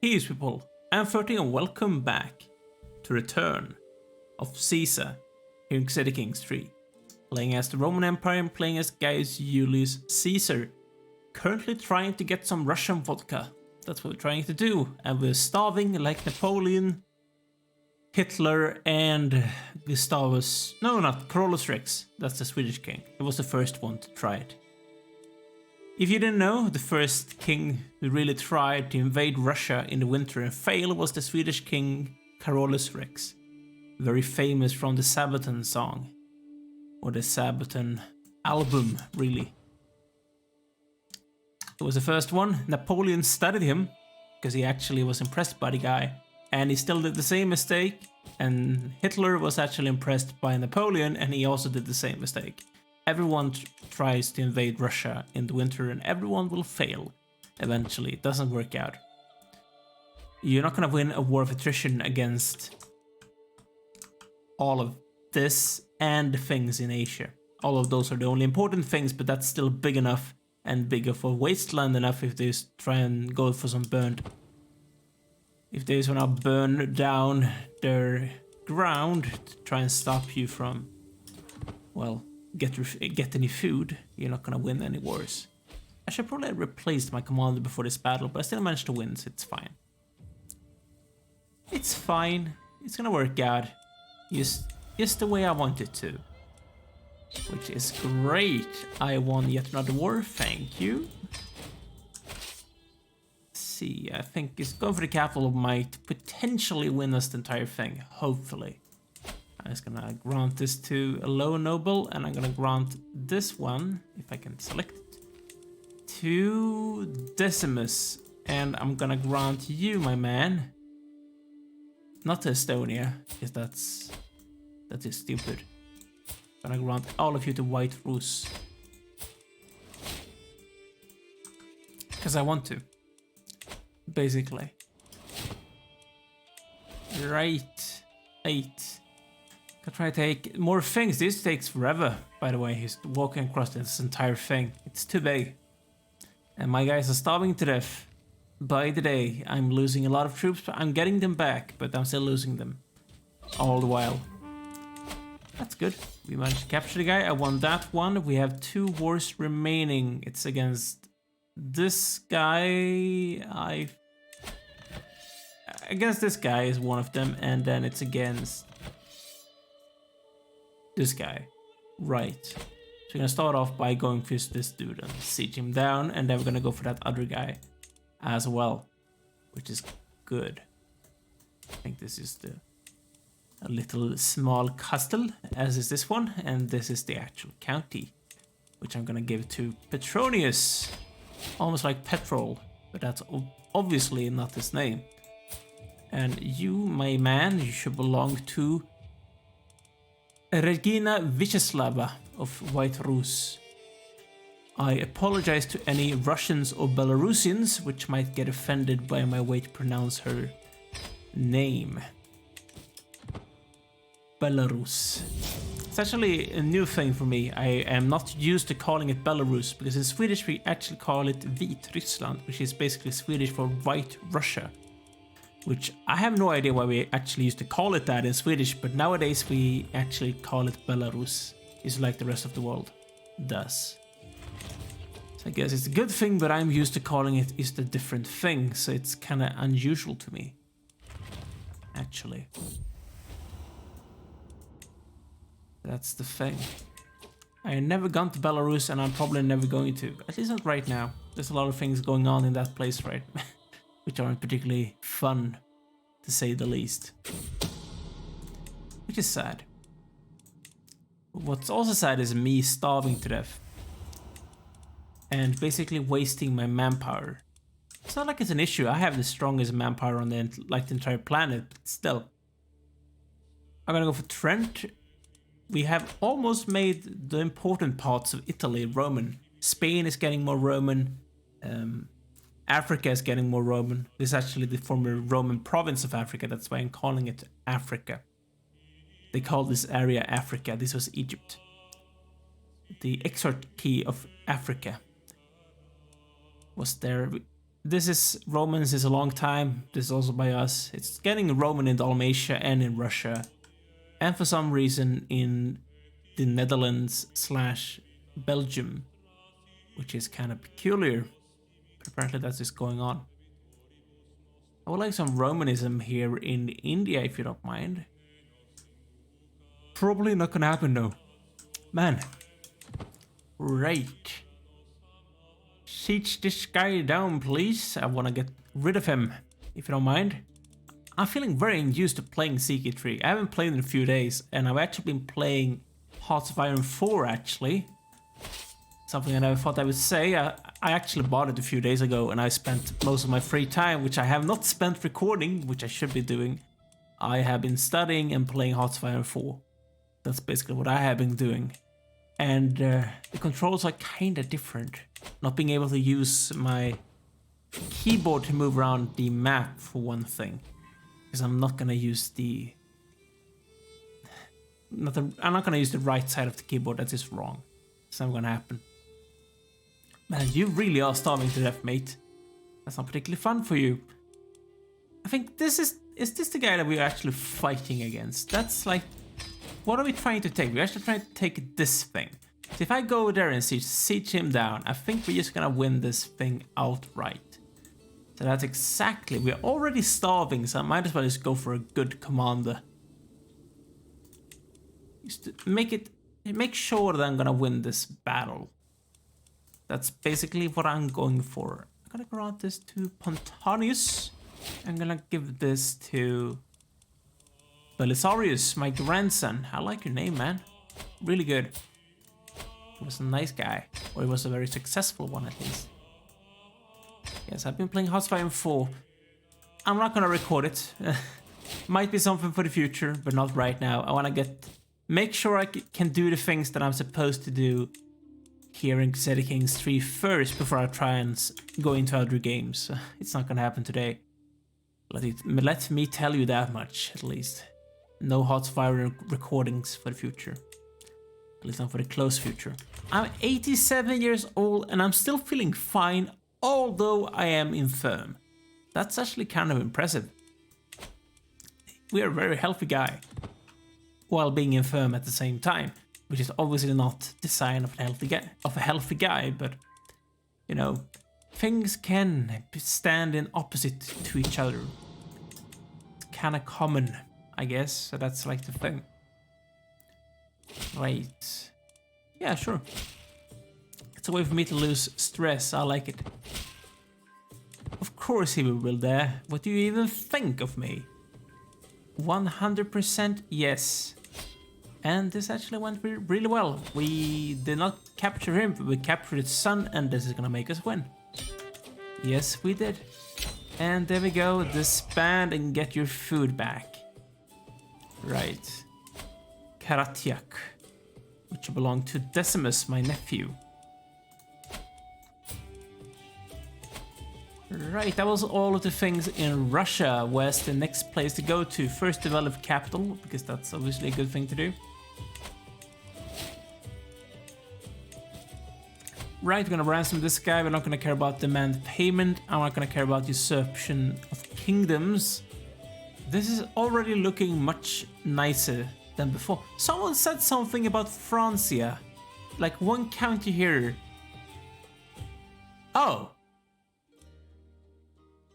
Hey people, I'm 30 and welcome back to Return of Caesar here in Crusader Kings 3. Playing as the Roman Empire and playing as Gaius Julius Caesar. Currently trying to get some Russian vodka. That's what we're trying to do. And we're starving like Napoleon, Hitler and Gustavus... No, not Carolus Rex. That's the Swedish king. He was the first one to try it. If you didn't know, the first king who really tried to invade Russia in the winter and failed was the Swedish king Carolus Rex. Very famous from the Sabaton song. Or the Sabaton album, really. It was the first one. Napoleon studied him, because he actually was impressed by the guy. And he still did the same mistake. And Hitler was actually impressed by Napoleon, and he also did the same mistake. Everyone tries to invade Russia in the winter and everyone will fail eventually. It doesn't work out. You're not gonna win a war of attrition against all of this and the things in Asia. All of those are the only important things, but that's still big enough and big of a wasteland enough if they try and go for some burned. If they wanna burn down their ground to try and stop you from, well, get any food, you're not gonna win any wars. I should probably have replaced my commander before this battle, but I still managed to win, so it's fine. It's fine. It's gonna work out. Just the way I want it to. Which is great. I won yet another war, thank you. Let's see, I think it's going for the capital might potentially win us the entire thing, hopefully. I'm just gonna grant this to a low noble, and I'm gonna grant this one, if I can select it, to Decimus. And I'm gonna grant you, my man, not to Estonia, because that is stupid. I'm gonna grant all of you to White Rus. Because I want to. Basically. Right. 8. Try to take more things. This takes forever, by the way. He's walking across this entire thing. It's too big. And my guys are starving to death. By the day, I'm losing a lot of troops, but I'm getting them back, but I'm still losing them. All the while. That's good. We managed to capture the guy. I won that one. We have 2 wars remaining. It's against this guy. Against this guy is one of them, and then it's against this guy. Right. So we're gonna start off by going for this dude and siege him down, and then we're gonna go for that other guy as well, which is good. I think this is a little small castle, as is this one, and this is the actual county, which I'm gonna give to Petronius. Almost like petrol, but that's obviously not his name. And you, my man, you should belong to Regina Vyacheslava of White Rus. I apologize to any Russians or Belarusians which might get offended by my way to pronounce her name. Belarus. It's actually a new thing for me. I am not used to calling it Belarus, because in Swedish we actually call it Vitryssland, which is basically Swedish for White Russia. Which I have no idea why we actually used to call it that in Swedish, but nowadays we actually call it Belarus. It's like the rest of the world does. So I guess it's a good thing, but I'm used to calling it is the different thing, so it's kind of unusual to me. Actually. That's the thing. I have never gone to Belarus, and I'm probably never going to. At least not right now. There's a lot of things going on in that place, right? Which aren't particularly fun, to say the least. Which is sad. What's also sad is me starving to death. And basically wasting my manpower. It's not like it's an issue. I have the strongest manpower on the entire planet, but still. I'm gonna go for Trent. We have almost made the important parts of Italy Roman. Spain is getting more Roman. Africa is getting more Roman. This is actually the former Roman province of Africa. That's why I'm calling it Africa. They call this area Africa. This was Egypt. The exarchy of Africa was there this is Romans is a long time. This is also by us. It's getting Roman in Dalmatia and in Russia, and for some reason in the Netherlands/Belgium, which is kind of peculiar. But apparently that's just going on. I would like some Romanism here in India, if you don't mind. Probably not gonna happen though. Man. Right. Siege this guy down, please. I wanna get rid of him, if you don't mind. I'm feeling very unused to playing CK3. I haven't played in a few days, and I've actually been playing Hearts of Iron 4, actually. Something I never thought I would say. I actually bought it a few days ago, and I spent most of my free time, which I have not spent recording, which I should be doing. I have been studying and playing Hearts of Iron 4. That's basically what I have been doing. And the controls are kinda different. Not being able to use my keyboard to move around the map, for one thing. Because I'm not gonna use the... I'm not gonna use the right side of the keyboard, that's just wrong. It's not gonna happen. Man, you really are starving to death, mate. That's not particularly fun for you. I think this is this the guy that we're actually fighting against? That's like... What are we trying to take? We're actually trying to take this thing. So if I go there and siege him down, I think we're just gonna win this thing outright. So that's exactly... We're already starving, so I might as well just go for a good commander. Just to make sure that I'm gonna win this battle. That's basically what I'm going for. I'm gonna grant this to Pontonius. I'm gonna give this to Belisarius, my grandson. I like your name, man. Really good. He was a nice guy. Or he was a very successful one, at least. Yes, I've been playing Hearts of Iron 4. I'm not gonna record it. Might be something for the future, but not right now. I wanna make sure I can do the things that I'm supposed to do here in Crusader Kings III first before I try and go into other games. It's not gonna happen today. Let me tell you that much, at least. No Hearts of Iron recordings for the future. At least not for the close future. I'm 87 years old and I'm still feeling fine, although I am infirm. That's actually kind of impressive. We are a very healthy guy, while being infirm at the same time, which is obviously not the sign of a healthy guy, but you know, things can stand in opposite to each other. It's kind of common, I guess. So that's like the thing. Right. Yeah, sure. It's a way for me to lose stress. I like it. Of course he will build there. What do you even think of me? 100% yes. And this actually went really well. We did not capture him, but we captured his son, and this is gonna make us win. Yes, we did. And there we go. Disband and get your food back. Right. Karatiak, which belonged to Decimus, my nephew. Right, that was all of the things in Russia. Where's the next place to go to? First develop capital, because that's obviously a good thing to do. Right, we're gonna ransom this guy. We're not gonna care about demand payment. I'm not gonna care about usurpation of kingdoms. This is already looking much nicer than before. Someone said something about Francia. Like one county here. Oh.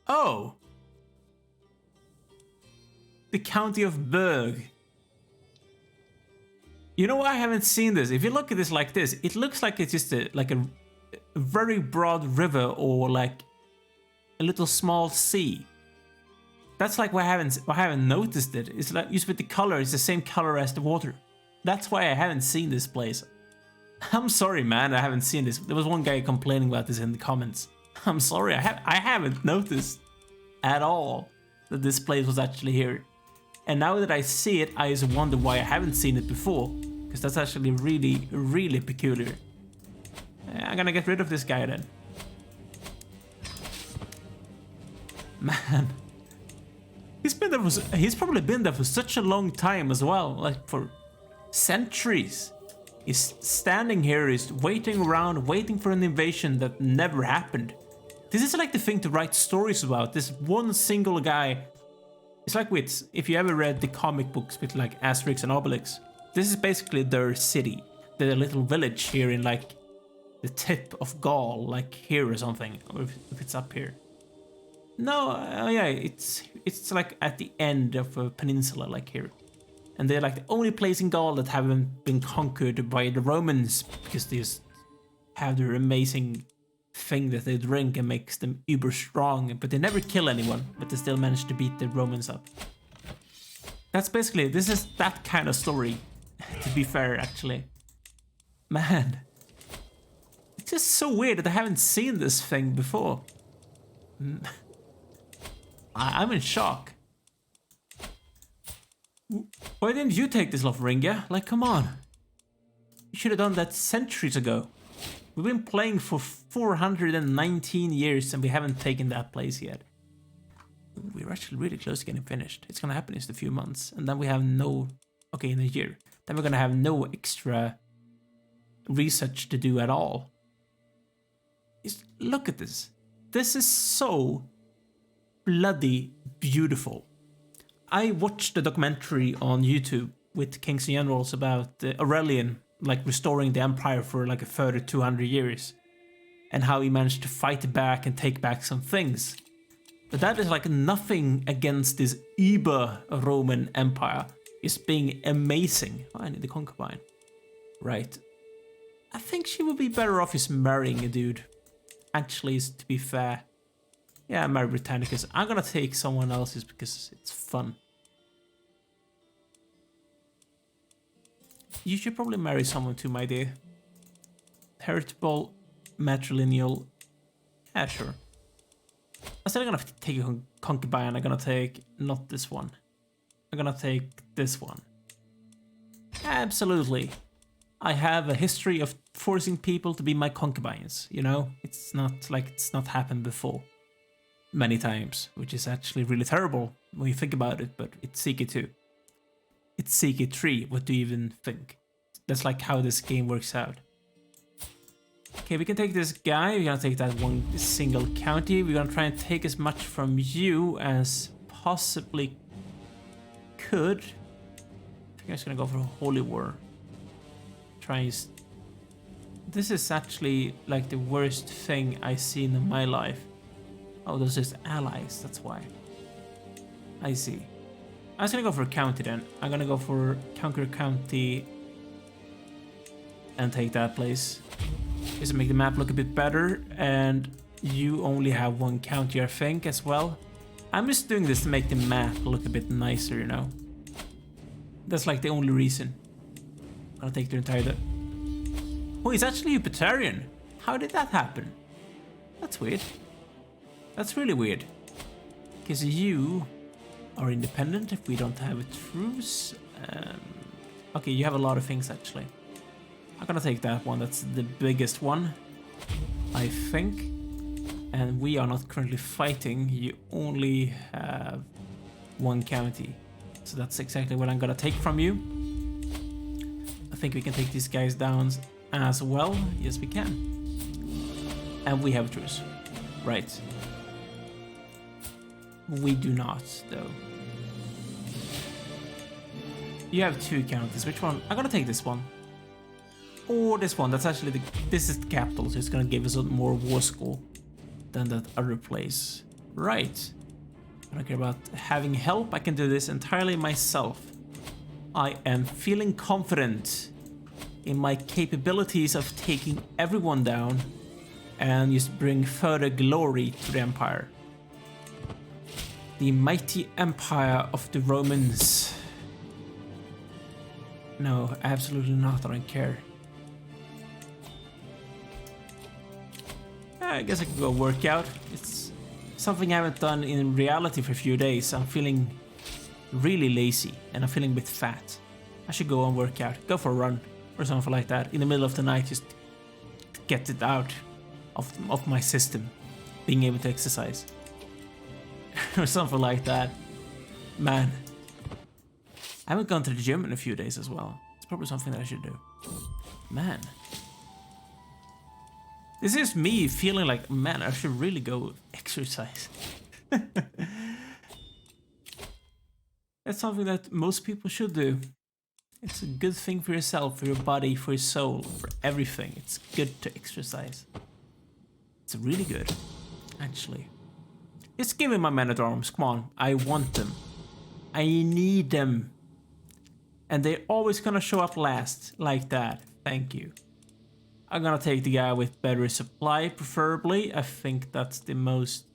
Oh. The county of Berg. You know, I haven't seen this. If you look at this like this, it looks like it's just a very broad river or like a little small sea. That's like why I haven't noticed it. It's like just with the color, it's the same color as the water. That's why I haven't seen this place. I'm sorry, man, I haven't seen this. There was one guy complaining about this in the comments. I'm sorry, I haven't noticed at all that this place was actually here. And now that I see it, I just wonder why I haven't seen it before. Because that's actually really, really peculiar. I'm gonna get rid of this guy then. Man. He's probably been there for such a long time as well. Like for centuries. He's standing here, he's waiting around, waiting for an invasion that never happened. This is like the thing to write stories about. This one single guy. It's like with, if you ever read the comic books with like Asterix and Obelix, this is basically their city, their little village here in like the tip of Gaul, like here or something, or if it's up here. No, yeah, it's like at the end of a peninsula, like here. And they're like the only place in Gaul that haven't been conquered by the Romans, because they just have their amazing thing that they drink and makes them uber strong, but they never kill anyone, but they still manage to beat the Romans up. That's basically, this is that kind of story, to be fair, actually. Man, it's just so weird that I haven't seen this thing before. I'm in shock. Why didn't you take this, Lotharingia? Like, come on. You should have done that centuries ago. We've been playing for 419 years and we haven't taken that place yet. We're actually really close to getting finished. It's gonna happen in just a few months, and then we have no... Okay, in a year. Then we're gonna have no extra research to do at all. Just look at this. This is so bloody beautiful. I watched a documentary on YouTube with Kings and Generals about Aurelian, like restoring the empire for like a further 200 years, and how he managed to fight back and take back some things. But that is like nothing against this Uber Roman Empire. It's being amazing. Oh, I need the concubine. Right. I think she would be better off just marrying a dude. Actually, to be fair. Yeah, marry Britannicus. I'm gonna take someone else's because it's fun. You should probably marry someone too, my dear. Heritable, matrilineal. Yeah, sure. Instead I'm gonna take a concubine, I'm gonna take not this one. I'm gonna take this one. Absolutely. I have a history of forcing people to be my concubines, you know? It's not like it's not happened before. Many times, which is actually really terrible when you think about it, but it's Seeker 2. It's Seeker 3, what do you even think? That's like how this game works out. Okay, we can take this guy, we're gonna take that one single county, we're gonna try and take as much from you as possibly could. I think I'm just gonna go for a holy war. This is actually like the worst thing I've seen in my life. Oh, those are just allies, that's why. I see. I was gonna go for a county then. I'm gonna go for conquer county and take that place. Just to make the map look a bit better, and you only have one county, I think, as well. I'm just doing this to make the map look a bit nicer, you know. That's like the only reason. I'll take the entire... Oh, he's actually Jupiterian. How did that happen? That's weird. That's really weird. Because you are independent if we don't have a truce. Okay, you have a lot of things actually. I'm gonna take that one. That's the biggest one, I think. And we are not currently fighting. You only have one county. So that's exactly what I'm gonna take from you. I think we can take these guys down as well. Yes, we can. And we have a truce. Right. We do not, though. You have two counties. Which one? I'm gonna take this one. Or this one. That's actually this is the capital, so it's gonna give us a more war score than that other place. Right. I don't care about having help. I can do this entirely myself. I am feeling confident in my capabilities of taking everyone down and just bring further glory to the empire. The mighty empire of the Romans. No, absolutely not. I don't care. I guess I can go work out. It's something I haven't done in reality for a few days. I'm feeling really lazy and I'm feeling a bit fat. I should go and work out. Go for a run or something like that in the middle of the night. Just get it out of my system. Being able to exercise. Or something like that. Man. I haven't gone to the gym in a few days as well. It's probably something that I should do. Man. This is me feeling like, man, I should really go exercise. That's something that most people should do. It's a good thing for yourself, for your body, for your soul, for everything. It's good to exercise. It's really good, actually. Just give me my men-at-arms, come on. I want them. I need them. And they're always gonna show up last, like that. Thank you. I'm gonna take the guy with better supply, preferably. I think that's the most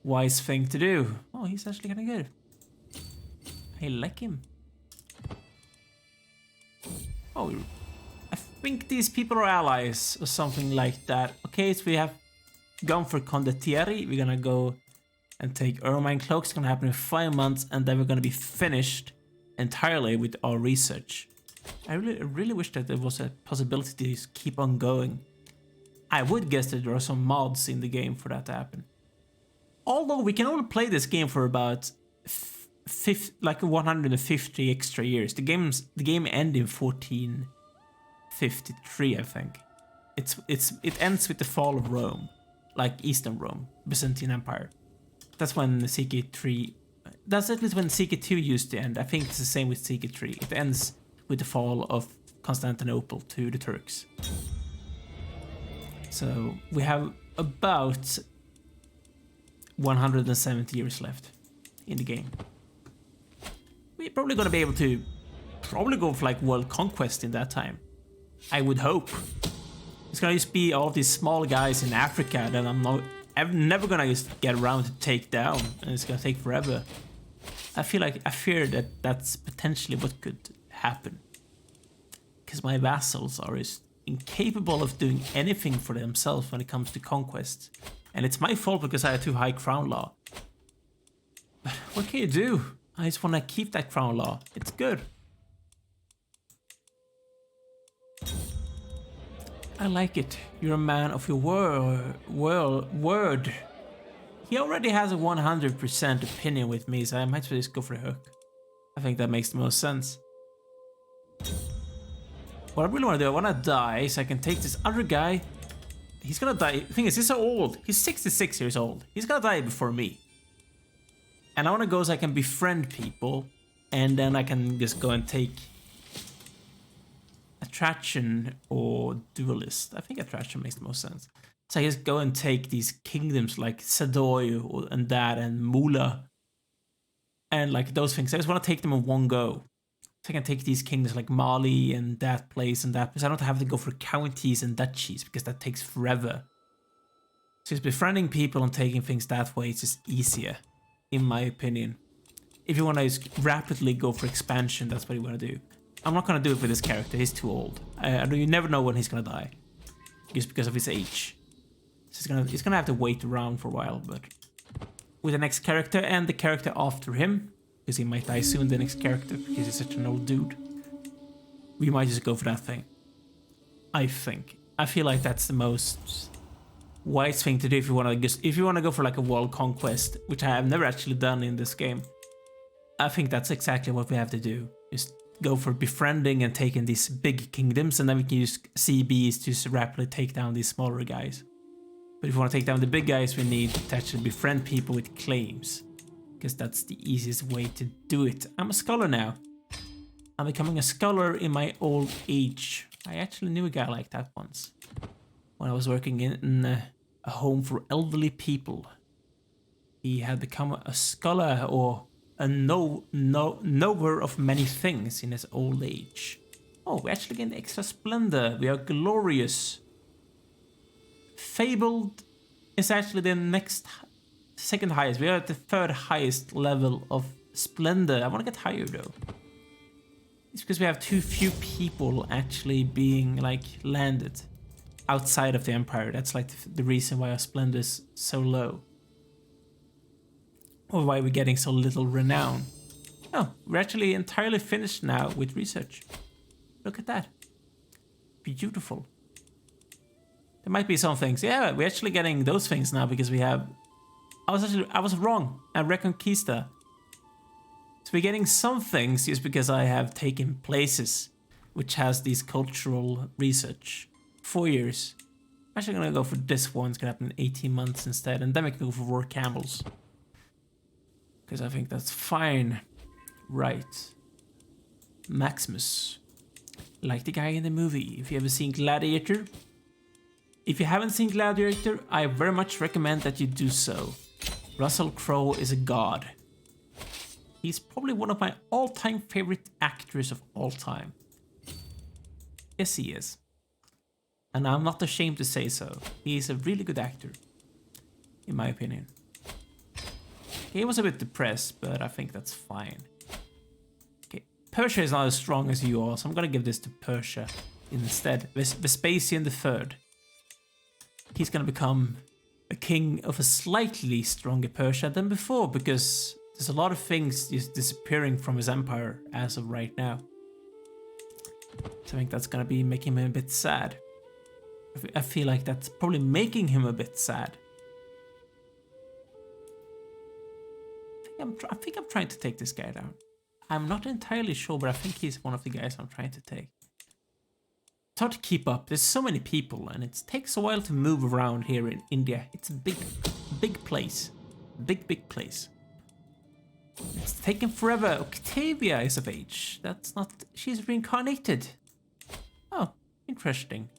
wise thing to do. Oh, he's actually kinda good. I like him. Oh, I think these people are allies or something like that. Okay, so we have gone for condottieri. We're gonna go and take Ermine Cloaks. It's gonna happen in 5 months, and then we're gonna be finished entirely with our research. I really wish that there was a possibility to just keep on going. I would guess that there are some mods in the game for that to happen. Although we can only play this game for about 150 extra years. The game ended in 1453, I think. It ends with the fall of Rome, like Eastern Rome, Byzantine Empire. That's when CK3. That's at least when CK2 used to end. I think it's the same with CK3. It ends with the fall of Constantinople to the Turks. So we have about 170 years left in the game. We're probably gonna be able to go for like world conquest in that time. I would hope. It's gonna just be all these small guys in Africa that I'm never gonna just get around to take down, and it's gonna take forever. I fear that that's potentially what could happen. Because my vassals are just incapable of doing anything for themselves when it comes to conquest. And it's my fault because I have too high crown law. But what can you do? I just want to keep that crown law. It's good. I like it. You're a man of your word. He already has a 100% opinion with me, so I might as well just go for the hook. I think that makes the most sense. What I really want to do, I want to die so I can take this other guy. He's gonna die. The thing is, he's so old. He's 66 years old. He's gonna die before me. And I want to go so I can befriend people, and then I can just go and take Attraction or Duelist. I think Attraction makes the most sense. So I just go and take these kingdoms like Sadoy and that and Mula and like those things. I just want to take them in one go. So I can take these kingdoms like Mali and that place and that place. I don't have to go for counties and duchies because that takes forever. So just befriending people and taking things that way is just easier, in my opinion. If you want to just rapidly go for expansion, that's what you want to do. I'm not going to do it with this character. He's too old. You never know when he's going to die. Just because of his age. So he's gonna have to wait around for a while, but with the next character and the character after him, because he might die soon, the next character, because he's such an old dude, we might just go for that thing. I think. I feel like that's the most wise thing to do if you want to go for like a world conquest, which I have never actually done in this game. I think that's exactly what we have to do. Just go for befriending and taking these big kingdoms, and then we can use CBs to rapidly take down these smaller guys. But if we want to take down the big guys, we need to actually befriend people with claims. Because that's the easiest way to do it. I'm a scholar now. I'm becoming a scholar in my old age. I actually knew a guy like that once. When I was working in a home for elderly people. He had become a scholar or a knower of many things in his old age. Oh, we actually gained extra splendor. We are glorious. Fabled is actually the second highest. We are at the third highest level of splendor. I want to get higher though. It's because we have too few people actually being like landed outside of the empire. That's like the reason why our splendor is so low. Or why we're getting so little renown. Oh, we're actually entirely finished now with research. Look at that. Beautiful. There might be some things. Yeah, we're actually getting those things now because we have... I was wrong. A Reconquista. So we're getting some things just because I have taken places which has these cultural research. 4 years. Actually gonna go for this one. It's gonna happen in 18 months instead, and then we can go for war camels. Because I think that's fine. Right. Maximus. Like the guy in the movie. If you ever seen Gladiator. If you haven't seen Gladiator, I very much recommend that you do so. Russell Crowe is a god. He's probably one of my all-time favorite actors of all time. Yes, he is. And I'm not ashamed to say so. He is a really good actor, in my opinion. He was a bit depressed, but I think that's fine. Okay, Persia is not as strong as you are, so I'm gonna give this to Persia instead. Vespasian III. He's gonna become a king of a slightly stronger Persia than before, because there's a lot of things just disappearing from his empire as of right now. So I think that's gonna be making him a bit sad. I feel like that's probably making him a bit sad. I think I'm trying to take this guy down. I'm not entirely sure, but I think he's one of the guys I'm trying to take. It's hard to keep up. There's so many people, and it takes a while to move around here in India. It's a big place. Big place. It's taken forever. Octavia is of age. That's not... She's reincarnated. Oh, interesting.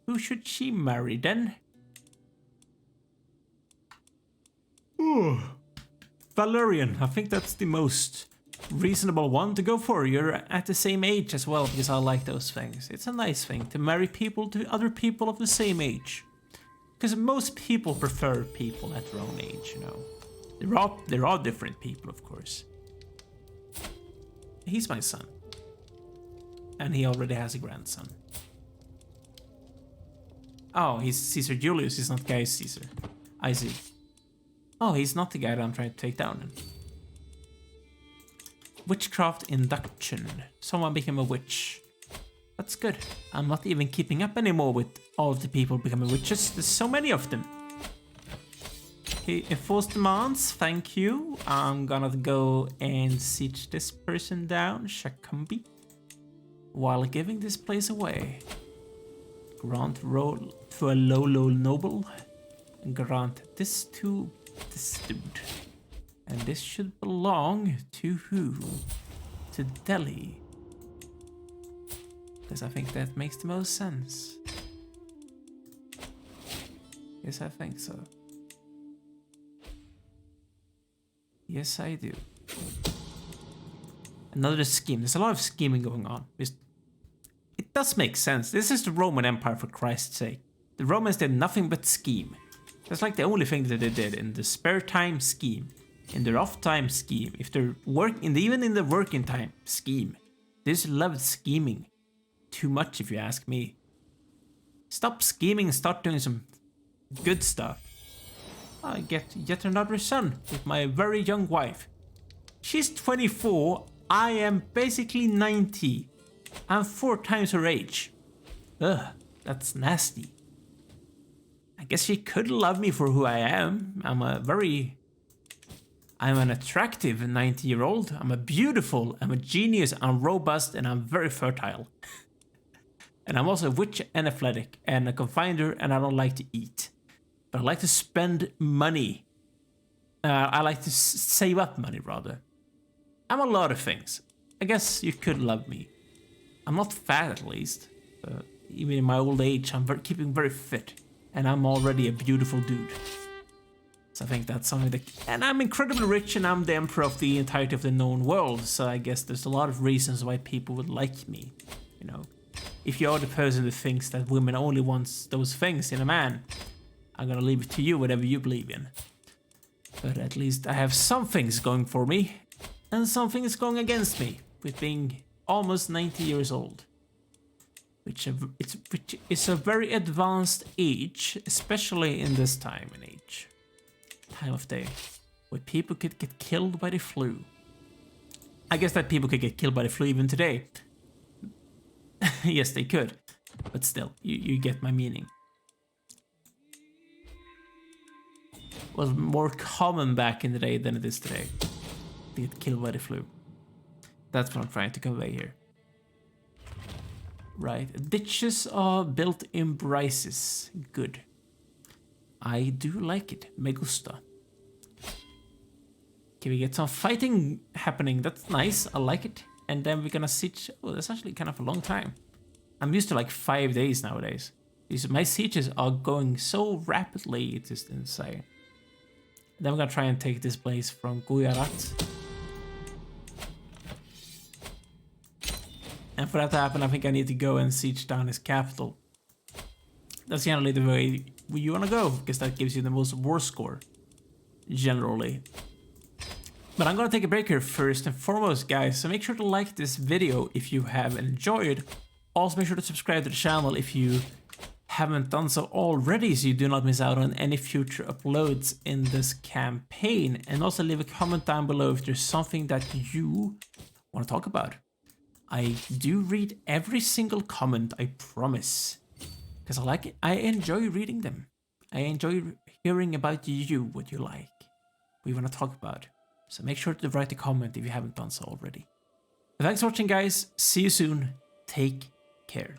Who should she marry then? Ooh. Valerian. I think that's the most reasonable one to go for. You're at the same age as well, because I like those things. It's a nice thing to marry people to other people of the same age. Because most people prefer people at their own age, you know. There are different people, of course. He's my son. And he already has a grandson. Oh, he's Caesar Julius, he's not Gaius Caesar. I see. Oh, he's not the guy that I'm trying to take down then. Witchcraft induction. Someone became a witch. That's good. I'm not even keeping up anymore with all of the people becoming witches. There's so many of them. Okay, enforced demands, thank you. I'm gonna go and siege this person down, Shakumbi, while giving this place away. Grant role to a low noble. And grant this to this dude. And this should belong to who? To Delhi. Because I think that makes the most sense. Yes, I think so. Yes, I do. Another scheme. There's a lot of scheming going on. It does make sense. This is the Roman Empire, for Christ's sake. The Romans did nothing but scheme. That's like the only thing that they did. In the spare time, scheme. In their off time, scheme. If they're even in the working time, scheme. They just loved scheming. Too much, if you ask me. Stop scheming and start doing some good stuff. I get yet another son with my very young wife. She's 24. I am basically 90. I'm 4 times her age. Ugh, that's nasty. I guess she could love me for who I am. I'm an attractive 90-year-old. I'm a beautiful, I'm a genius, I'm robust, and I'm very fertile. And I'm also a witch and athletic, and a confinder, and I don't like to eat. But I like to spend money. I like to save up money, rather. I'm a lot of things. I guess you could love me. I'm not fat, at least. Even in my old age, I'm keeping very fit. And I'm already a beautiful dude. So I think that's something that... And I'm incredibly rich, and I'm the emperor of the entirety of the known world. So I guess there's a lot of reasons why people would like me. You know, if you're the person who thinks that women only wants those things in a man, I'm gonna leave it to you, whatever you believe in. But at least I have some things going for me, and some things going against me, with being almost 90 years old. Which is a very advanced age, especially in this time of day, where people could get killed by the flu. I guess that people could get killed by the flu even today. Yes, they could. But still, you get my meaning. It was more common back in the day than it is today to get killed by the flu. That's what I'm trying to convey here. Right, ditches are built in braces. Good. I do like it. Me gusta. Okay, we get some fighting happening. That's nice. I like it. And then we're gonna siege. Oh, that's actually kind of a long time. I'm used to like 5 days nowadays. My sieges are going so rapidly, it's just insane. Then we're gonna try and take this place from Gujarat. And for that to happen, I think I need to go and siege down his capital. That's generally the way you wanna go, because that gives you the most war score. Generally. But I'm gonna take a break here first and foremost, guys, so make sure to like this video if you have enjoyed. Also make sure to subscribe to the channel if you haven't done so already, so you do not miss out on any future uploads in this campaign. And also leave a comment down below if there's something that you want to talk about. I do read every single comment, I promise. Because I like it. I enjoy reading them. I enjoy hearing about you, what you like, what you want to talk about. So make sure to write a comment if you haven't done so already. Thanks for watching, guys. See you soon. Take care.